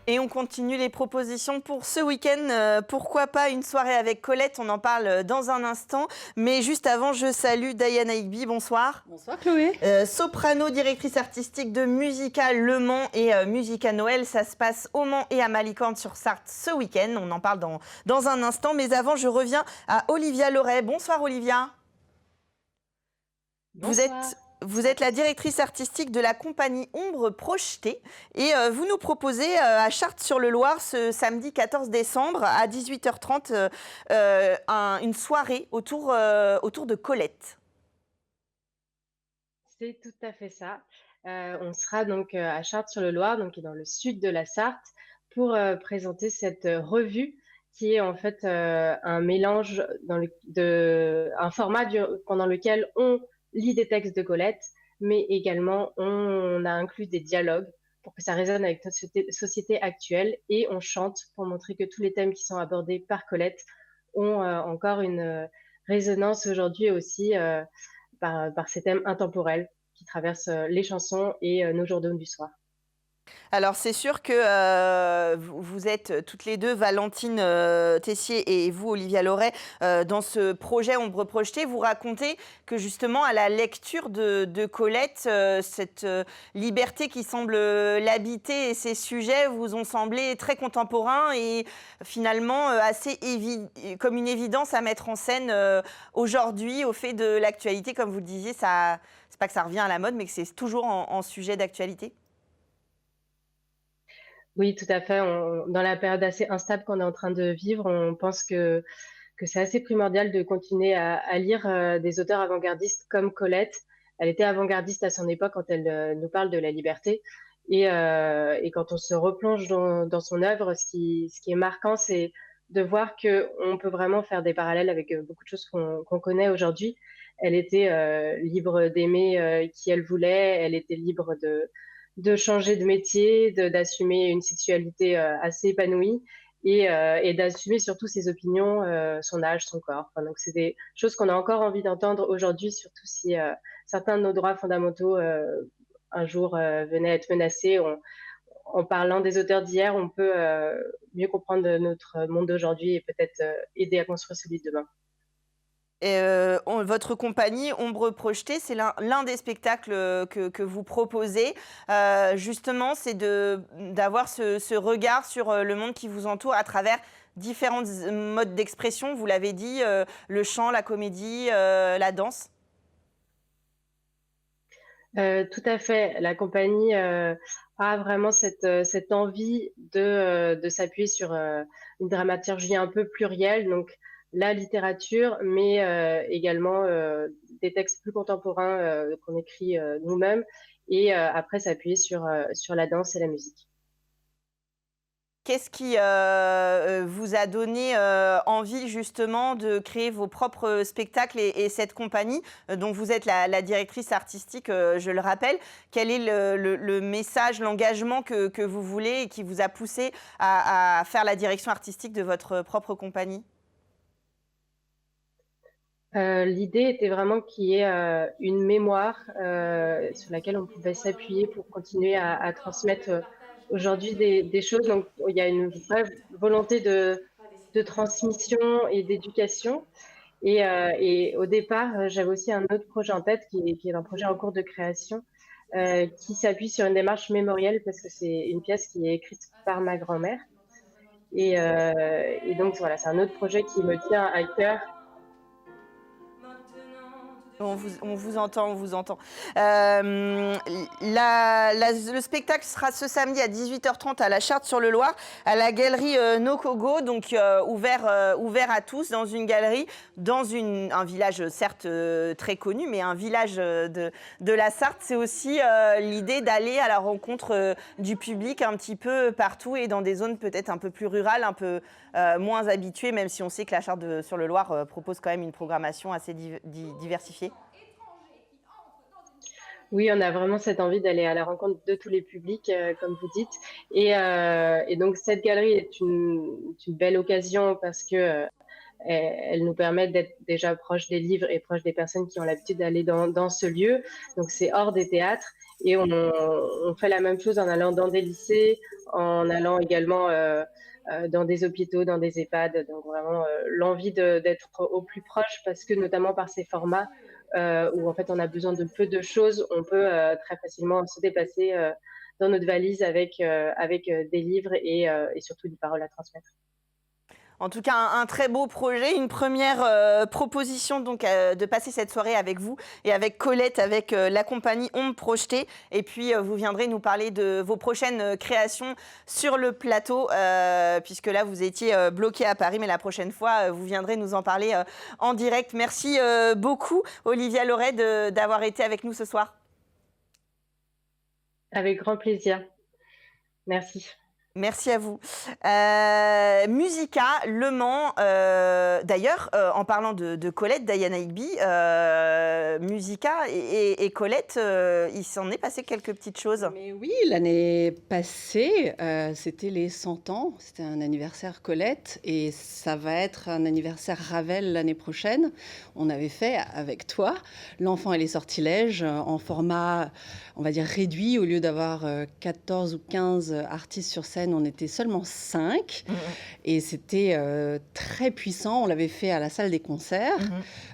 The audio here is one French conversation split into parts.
Et on continue les propositions pour ce week-end. Pourquoi pas une soirée avec Colette? On en parle dans un instant. Mais juste avant, je salue Diana Higby. Bonsoir. Bonsoir Chloé. Soprano, directrice artistique de Musica Le Mans et Musica Noël. Ça se passe au Mans et à Malicorne-sur-Sarthe ce week-end. On en parle dans un instant. Mais avant, je reviens à Olivia Loret. Bonsoir Olivia. Vous Bonsoir. êtes, vous êtes la directrice artistique de la compagnie Ombre Projetée et vous nous proposez à Chartres-sur-le-Loir ce samedi 14 décembre à 18h30 une soirée autour de Colette. C'est tout à fait ça. On sera donc à Chartres-sur-le-Loir, donc qui est dans le sud de la Sarthe, pour présenter cette revue qui est en fait un mélange un format pendant lequel on lit des textes de Colette, mais également on a inclus des dialogues pour que ça résonne avec notre société actuelle, et on chante pour montrer que tous les thèmes qui sont abordés par Colette ont encore une résonance aujourd'hui aussi. Par ces thèmes intemporels qui traversent les chansons et nos jours d'hommes du soir. Alors c'est sûr que vous êtes toutes les deux, Valentine Tessier et vous, Olivia Loret, dans ce projet Ombre Projetée. Vous racontez que justement à la lecture de Colette, cette liberté qui semble l'habiter et ses sujets vous ont semblé très contemporains et finalement assez comme une évidence à mettre en scène aujourd'hui au fait de l'actualité. Comme vous le disiez, c'est pas que ça revient à la mode, mais que c'est toujours en sujet d'actualité. Oui, tout à fait. Dans la période assez instable qu'on est en train de vivre, on pense que c'est assez primordial de continuer à lire des auteurs avant-gardistes comme Colette. Elle était avant-gardiste à son époque quand elle nous parle de la liberté. Et quand on se replonge dans son œuvre, ce qui est marquant, c'est de voir qu'on peut vraiment faire des parallèles avec beaucoup de choses qu'on connaît aujourd'hui. Elle était libre d'aimer qui elle voulait, elle était libre de changer de métier, d'assumer une sexualité assez épanouie et d'assumer surtout ses opinions, son âge, son corps. Enfin, donc c'est des choses qu'on a encore envie d'entendre aujourd'hui, surtout si certains de nos droits fondamentaux un jour venaient à être menacés. En parlant des auteurs d'hier, on peut mieux comprendre notre monde d'aujourd'hui et peut-être aider à construire celui de demain. Et, votre compagnie Ombre Projetée, c'est l'un des spectacles que vous proposez. Justement, c'est d'avoir ce regard sur le monde qui vous entoure à travers différents modes d'expression. Vous l'avez dit, le chant, la comédie, la danse. Tout à fait. La compagnie a vraiment cette envie de s'appuyer sur une dramaturgie un peu plurielle, donc la littérature, mais également des textes plus contemporains qu'on écrit nous-mêmes, et après s'appuyer sur la danse et la musique. Qu'est-ce qui vous a donné envie justement de créer vos propres spectacles et cette compagnie dont vous êtes la directrice artistique, je le rappelle. Quel est le message, l'engagement que vous voulez et qui vous a poussé à faire la direction artistique de votre propre compagnie? L'idée était vraiment qu'il y ait une mémoire sur laquelle on pouvait s'appuyer pour continuer à transmettre aujourd'hui des choses. Donc, il y a une vraie volonté de transmission et d'éducation. Et au départ, j'avais aussi un autre projet en tête qui est un projet en cours de création qui s'appuie sur une démarche mémorielle parce que c'est une pièce qui est écrite par ma grand-mère. Et donc, voilà, c'est un autre projet qui me tient à cœur. On vous entend, on vous entend. Le spectacle sera ce samedi à 18h30 à la Chartre-sur-le-Loir, à la galerie Nokogo, donc ouvert à tous, dans une galerie, dans un village certes très connu, mais un village de la Sarthe. C'est aussi l'idée d'aller à la rencontre du public un petit peu partout et dans des zones peut-être un peu plus rurales, un peu moins habituées, même si on sait que la Chartre-sur-le-Loir propose quand même une programmation assez diversifiée. Oui, on a vraiment cette envie d'aller à la rencontre de tous les publics, comme vous dites. Et donc, cette galerie est une belle occasion parce que elle nous permet d'être déjà proche des livres et proche des personnes qui ont l'habitude d'aller dans ce lieu. Donc, c'est hors des théâtres. Et on fait la même chose en allant dans des lycées, en allant également dans des hôpitaux, dans des EHPAD. Donc vraiment l'envie d'être au plus proche parce que notamment par ces formats où en fait on a besoin de peu de choses, on peut très facilement se déplacer dans notre valise avec des livres et surtout des paroles à transmettre. En tout cas, un très beau projet, une première proposition donc de passer cette soirée avec vous et avec Colette, avec la compagnie Ombre Projetée. Et puis, vous viendrez nous parler de vos prochaines créations sur le plateau, puisque là, vous étiez bloqué à Paris, mais la prochaine fois, vous viendrez nous en parler en direct. Merci beaucoup, Olivia Loret, d'avoir été avec nous ce soir. Avec grand plaisir. Merci. Merci à vous. Musica, Le Mans, d'ailleurs, en parlant de Colette, Diana Higby, Musica et Colette, il s'en est passé quelques petites choses. Mais oui, l'année passée, c'était les 100 ans, c'était un anniversaire Colette, et ça va être un anniversaire Ravel l'année prochaine. On avait fait avec toi L'Enfant et les sortilèges en format, on va dire, réduit. Au lieu d'avoir 14 ou 15 artistes sur scène, on était seulement 5. Et c'était très puissant. On l'avait fait à la salle des concerts,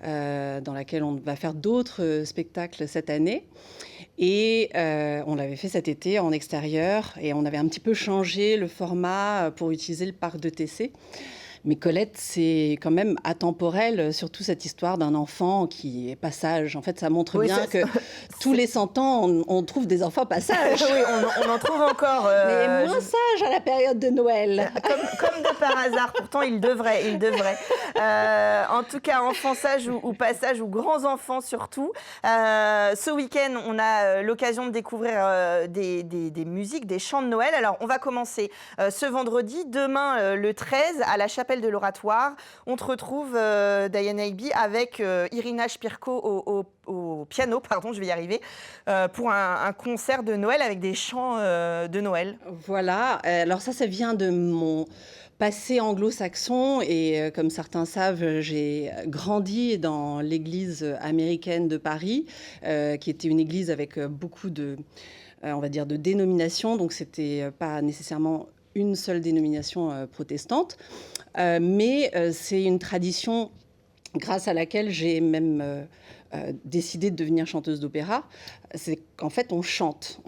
dans laquelle on va faire d'autres spectacles cette année. Et on l'avait fait cet été en extérieur. Et on avait un petit peu changé le format pour utiliser le parc de TC. Mais Colette, c'est quand même atemporel, surtout cette histoire d'un enfant qui est passage. En fait, ça montre bien que tous les 100 ans, on trouve des enfants passage. Oui, on en trouve encore. Mais moins sages à la période de Noël. Comme de par hasard, pourtant il devrait. En tout cas, enfants sages ou passage ou grands enfants surtout. Ce week-end, on a l'occasion de découvrir des musiques, des chants de Noël. Alors, on va commencer ce vendredi. Demain, le 13, à la chapelle de l'Oratoire. On te retrouve, Diana Higby, avec Irina Spirko au piano, pardon, je vais y arriver, pour un concert de Noël avec des chants de Noël. Voilà, alors ça vient de mon passé anglo-saxon et comme certains savent, j'ai grandi dans l'église américaine de Paris, qui était une église avec beaucoup de, on va dire, de dénominations, donc c'était pas nécessairement une seule dénomination protestante, mais c'est une tradition grâce à laquelle j'ai même décidé de devenir chanteuse d'opéra. C'est qu'en fait, on chante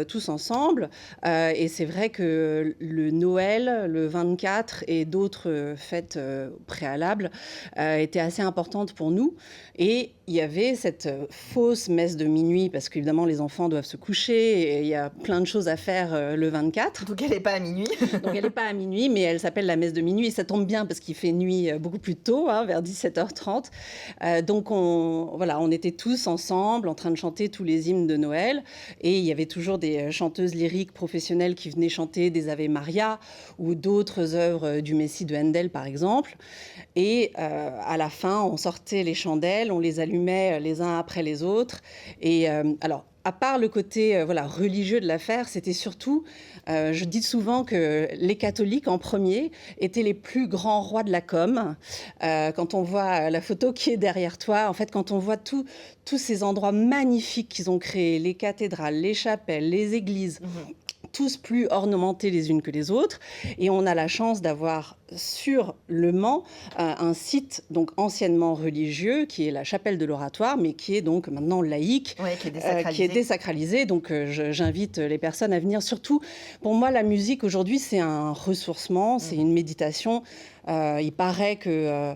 tous ensemble. Et c'est vrai que le Noël, le 24 et d'autres fêtes préalables étaient assez importantes pour nous. Et il y avait cette fausse messe de minuit, parce qu'évidemment, les enfants doivent se coucher et il y a plein de choses à faire le 24. Donc, elle n'est pas à minuit. Donc, elle n'est pas à minuit, mais elle s'appelle la messe de minuit. Et ça tombe bien parce qu'il fait nuit beaucoup plus tôt, vers 17h30. Donc, on était tous ensemble en train de chanter tous les hymnes de Noël. Et il y avait toujours des chanteuses lyriques professionnelles qui venaient chanter des Ave Maria ou d'autres œuvres du Messie de Handel, par exemple. Et à la fin, on sortait les chandelles, on les allumait les uns après les autres. Et alors, à part le côté religieux de l'affaire, c'était surtout, je dis souvent que les catholiques en premier étaient les plus grands rois de la com. Quand on voit la photo qui est derrière toi, en fait, quand on voit tous ces endroits magnifiques qu'ils ont créés, les cathédrales, les chapelles, les églises, tous plus ornementés les unes que les autres. Et on a la chance d'avoir sur Le Mans un site donc anciennement religieux qui est la chapelle de l'Oratoire, mais qui est donc maintenant laïque, qui est désacralisé. Donc j'invite les personnes à venir. Surtout, pour moi, la musique aujourd'hui, c'est un ressourcement, c'est une méditation. Il paraît que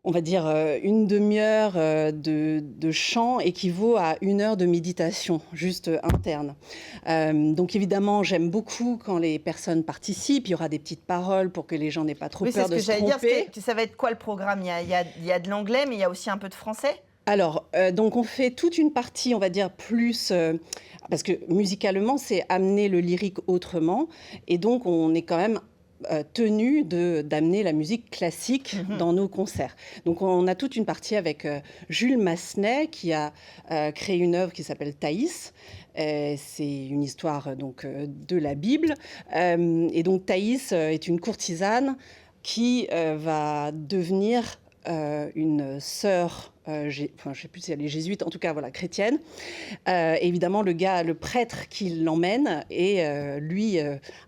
on va dire une demi-heure de chant équivaut à 1 heure de méditation, juste interne. Donc évidemment, j'aime beaucoup quand les personnes participent. Il y aura des petites paroles pour que les gens n'aient pas trop peur de se tromper. C'est ce que j'allais dire. Ça va être quoi le programme ? Il y a de l'anglais, mais il y a aussi un peu de français ? Alors, donc on fait toute une partie, on va dire, plus... parce que musicalement, c'est amener le lyrique autrement. Et donc, on est quand même tenu d'amener la musique classique dans nos concerts. Donc on a toute une partie avec Jules Massenet qui a créé une œuvre qui s'appelle Thaïs. C'est une histoire donc de la Bible. Et donc Thaïs est une courtisane qui va devenir une sœur je ne sais plus si elle est jésuite, en tout cas, voilà, chrétienne. Évidemment, le prêtre qui l'emmène est, lui,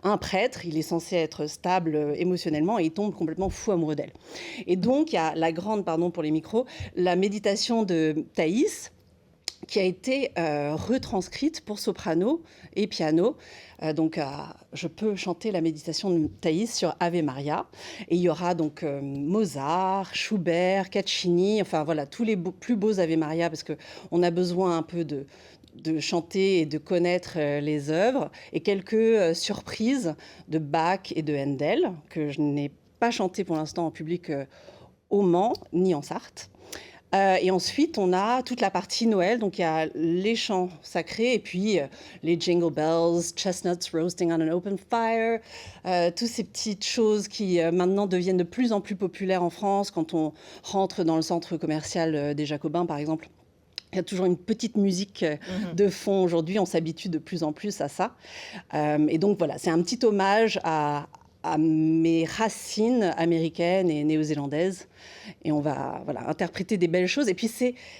un prêtre. Il est censé être stable émotionnellement et il tombe complètement fou amoureux d'elle. Et donc, il y a pardon pour les micros, la méditation de Thaïs, qui a été retranscrite pour soprano et piano. Je peux chanter la méditation de Thaïs sur Ave Maria. Et il y aura donc Mozart, Schubert, Caccini, enfin voilà, tous les plus beaux Ave Maria, parce qu'on a besoin un peu de chanter et de connaître les œuvres, et quelques surprises de Bach et de Handel, que je n'ai pas chanté pour l'instant en public au Mans, ni en Sarthe. Et ensuite, on a toute la partie Noël. Donc, il y a les chants sacrés et puis les jingle bells, chestnuts roasting on an open fire, toutes ces petites choses qui maintenant deviennent de plus en plus populaires en France. Quand on rentre dans le centre commercial des Jacobins, par exemple, il y a toujours une petite musique de fond. Aujourd'hui, on s'habitue de plus en plus à ça. Et donc, voilà, c'est un petit hommage à mes racines américaines et néo-zélandaises. Et on va interpréter des belles choses. Et puis,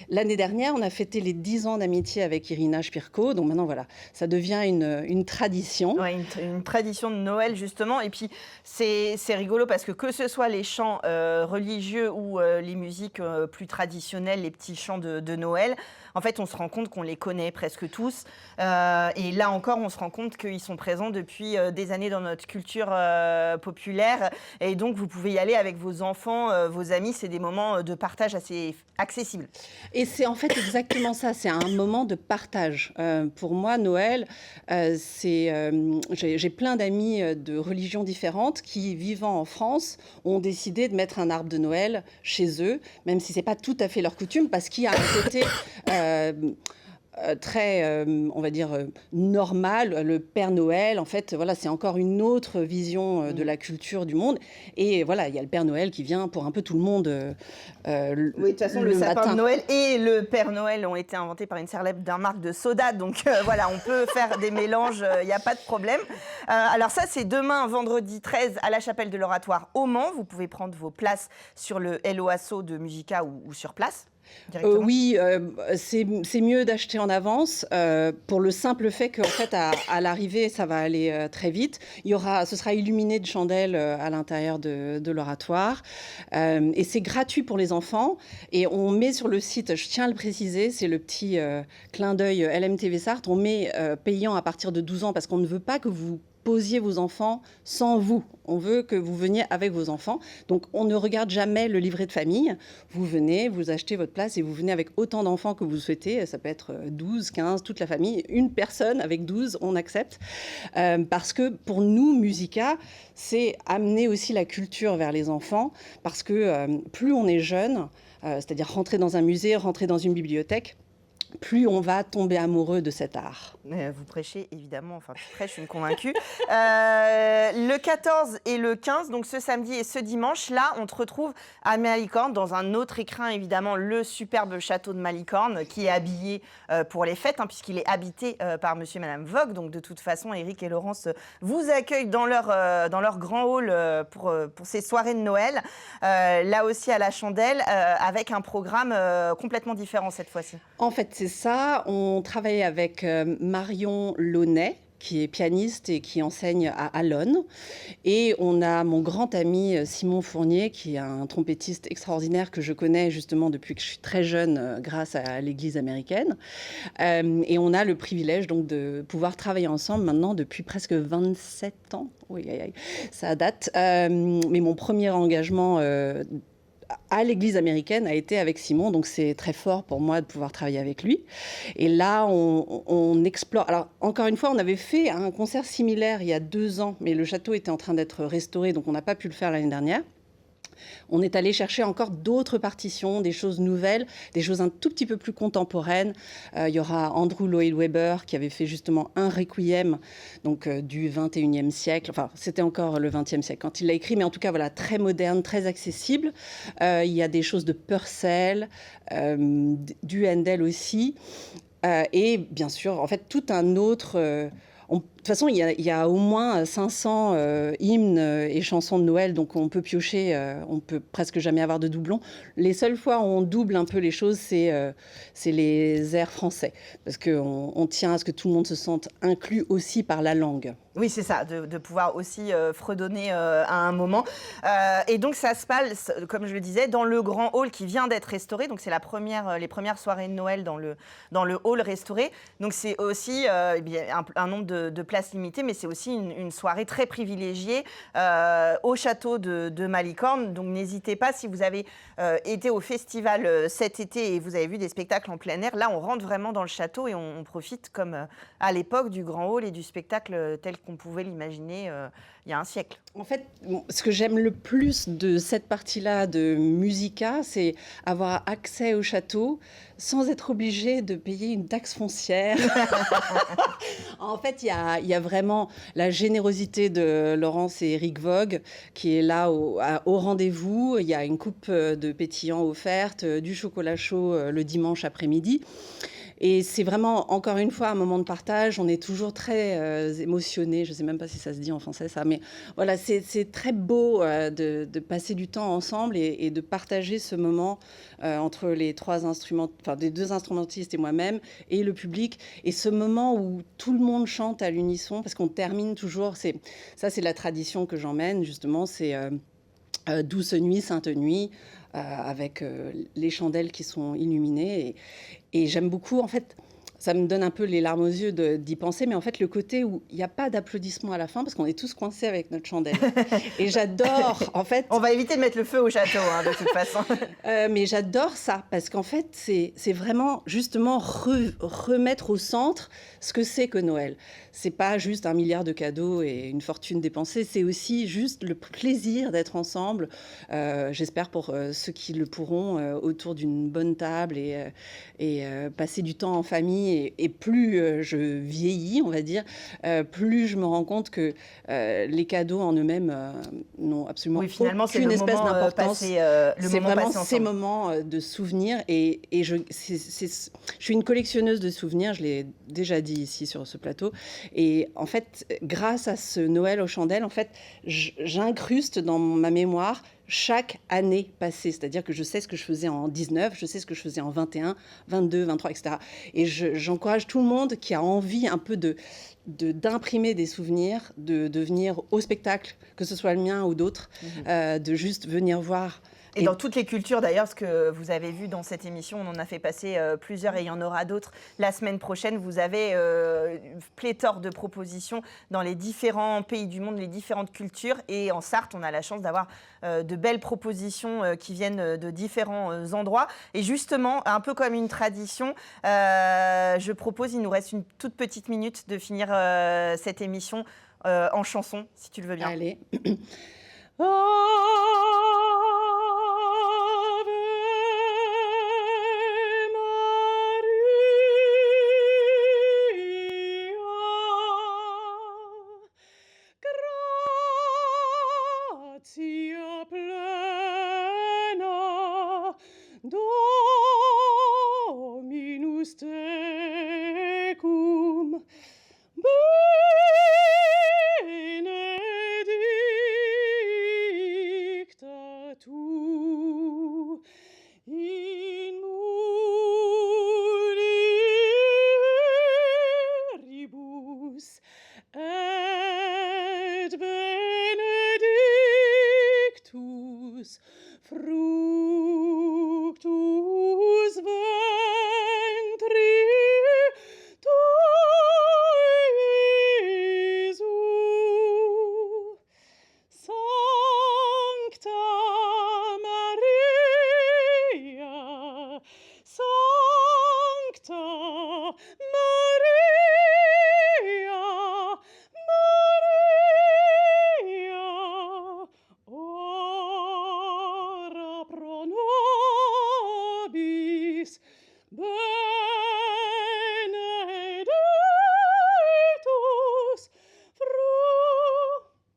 l'année dernière, on a fêté les 10 ans d'amitié avec Irina Shpirko. Donc maintenant, voilà, ça devient une tradition. Ouais, une tradition de Noël, justement. Et puis, c'est rigolo parce que ce soit les chants religieux ou les musiques plus traditionnelles, les petits chants de Noël, en fait, on se rend compte qu'on les connaît presque tous. Et là encore, on se rend compte qu'ils sont présents depuis des années dans notre culture populaire. Et donc, vous pouvez y aller avec vos enfants, vos amis. C'est des moments de partage assez accessibles. Et c'est en fait exactement ça. C'est un moment de partage. Pour moi, Noël, j'ai plein d'amis de religions différentes qui, vivant en France, ont décidé de mettre un arbre de Noël chez eux, même si ce n'est pas tout à fait leur coutume, parce qu'il y a un côté très, on va dire, normal. Le Père Noël, en fait, voilà, c'est encore une autre vision de la culture du monde. Et voilà, il y a le Père Noël qui vient pour un peu tout le monde. Oui, de toute façon, le sapin de Noël et le Père Noël ont été inventés par une célèbre d'un marque de soda. Donc voilà, on peut faire des mélanges, il n'y a pas de problème. Alors ça, c'est demain, vendredi 13, à la chapelle de l'Oratoire au Mans. Vous pouvez prendre vos places sur le Hello Asso de Musica ou sur place. Oui, c'est mieux d'acheter en avance pour le simple fait qu'en fait, à l'arrivée, ça va aller très vite. Ce sera illuminé de chandelles à l'intérieur de l'oratoire. Et c'est gratuit pour les enfants. Et on met sur le site, je tiens à le préciser, c'est le petit clin d'œil LMTV Sarthe, on met payant à partir de 12 ans parce qu'on ne veut pas que vous posiez vos enfants sans vous. On veut que vous veniez avec vos enfants. Donc, on ne regarde jamais le livret de famille. Vous venez, vous achetez votre place et vous venez avec autant d'enfants que vous souhaitez. Ça peut être 12, 15, toute la famille. Une personne avec 12, on accepte. Parce que pour nous, Musica, c'est amener aussi la culture vers les enfants. Parce que plus on est jeune, c'est-à-dire rentrer dans un musée, rentrer dans une bibliothèque, plus on va tomber amoureux de cet art. Vous prêchez, évidemment, enfin tu prêches, je suis une convaincue. Le 14 et le 15, donc ce samedi et ce dimanche, là, on te retrouve à Malicorne, dans un autre écrin, évidemment, le superbe château de Malicorne, qui est habillé pour les fêtes, puisqu'il est habité par monsieur et madame Vogue. Donc de toute façon, Eric et Laurence vous accueillent dans leur grand hall pour ces soirées de Noël. Là aussi, à la chandelle, avec un programme complètement différent cette fois-ci. En fait, c'est ça. On travaille avec Marion Launay, qui est pianiste et qui enseigne à Allonne. Et on a mon grand ami Simon Fournier, qui est un trompettiste extraordinaire que je connais justement depuis que je suis très jeune grâce à l'Église américaine. Et on a le privilège donc de pouvoir travailler ensemble maintenant depuis presque 27 ans. Oui, ça date. Mais mon premier engagement à l'Église américaine a été avec Simon, donc c'est très fort pour moi de pouvoir travailler avec lui. Et là, on explore. Alors, encore une fois, on avait fait un concert similaire il y a 2 ans, mais le château était en train d'être restauré, donc on n'a pas pu le faire l'année dernière. On est allé chercher encore d'autres partitions, des choses nouvelles, des choses un tout petit peu plus contemporaines. Il y aura Andrew Lloyd Webber qui avait fait justement un requiem donc, du 21e siècle. Enfin, c'était encore le 20e siècle quand il l'a écrit, mais en tout cas, voilà, très moderne, très accessible. Il y a des choses de Purcell, du Handel aussi. Et bien sûr, en fait, tout un autre... toute façon, il y a au moins 500 hymnes et chansons de Noël, donc on peut piocher, on peut presque jamais avoir de doublons. Les seules fois où on double un peu les choses, c'est les airs français, parce qu'on tient à ce que tout le monde se sente inclus aussi par la langue. Oui, c'est ça, de pouvoir aussi fredonner à un moment. Et donc, ça se passe, comme je le disais, dans le grand hall qui vient d'être restauré. Donc, c'est les premières soirées de Noël dans le hall restauré. Donc, c'est aussi un nombre de places limitées, mais c'est aussi une soirée très privilégiée au château de Malicorne. Donc, n'hésitez pas, si vous avez été au festival cet été et vous avez vu des spectacles en plein air, là, on rentre vraiment dans le château et on profite, comme à l'époque, du grand hall et du spectacle tel qu'on pouvait l'imaginer il y a un siècle. En fait, ce que j'aime le plus de cette partie-là de Musica, c'est avoir accès au château sans être obligé de payer une taxe foncière. En fait, il y a vraiment la générosité de Laurence et Eric Vogue qui est là au rendez-vous. Il y a une coupe de pétillant offerte, du chocolat chaud le dimanche après-midi. Et c'est vraiment, encore une fois, un moment de partage. On est toujours très émotionnés. Je ne sais même pas si ça se dit en français, ça. Mais voilà, c'est très beau de passer du temps ensemble et de partager ce moment entre les des deux instrumentistes et moi-même et le public. Et ce moment où tout le monde chante à l'unisson, parce qu'on termine toujours. Ça, c'est la tradition que j'emmène, justement. C'est Douce nuit, sainte nuit. Avec les chandelles qui sont illuminées. Et j'aime beaucoup, en fait, ça me donne un peu les larmes aux yeux d'y penser, mais en fait, le côté où il n'y a pas d'applaudissements à la fin, parce qu'on est tous coincés avec notre chandelle. Et j'adore, en fait... On va éviter de mettre le feu au château, de toute façon. Mais j'adore ça, parce qu'en fait, c'est vraiment, justement, remettre au centre ce que c'est que Noël. C'est pas juste 1 milliard de cadeaux et une fortune dépensée, c'est aussi juste le plaisir d'être ensemble, j'espère pour ceux qui le pourront, autour d'une bonne table et passer du temps en famille. Et plus je vieillis, on va dire, plus je me rends compte que les cadeaux en eux-mêmes n'ont absolument aucune espèce d'importance. C'est vraiment ces moments de souvenirs. Et je suis une collectionneuse de souvenirs, je l'ai déjà dit ici sur ce plateau. Et en fait, grâce à ce Noël aux chandelles, en fait, j'incruste dans ma mémoire chaque année passée. C'est-à-dire que je sais ce que je faisais en 19, je sais ce que je faisais en 21, 22, 23, etc. Et j'encourage tout le monde qui a envie un peu d'imprimer des souvenirs, de venir au spectacle, que ce soit le mien ou d'autres, de juste venir voir. Et dans toutes les cultures, d'ailleurs, ce que vous avez vu dans cette émission, on en a fait passer plusieurs et il y en aura d'autres la semaine prochaine. Vous avez pléthore de propositions dans les différents pays du monde, les différentes cultures. Et en Sarthe, on a la chance d'avoir de belles propositions qui viennent de différents endroits. Et justement, un peu comme une tradition, je propose, il nous reste une toute petite minute de finir cette émission en chanson, si tu le veux bien. Allez. Oh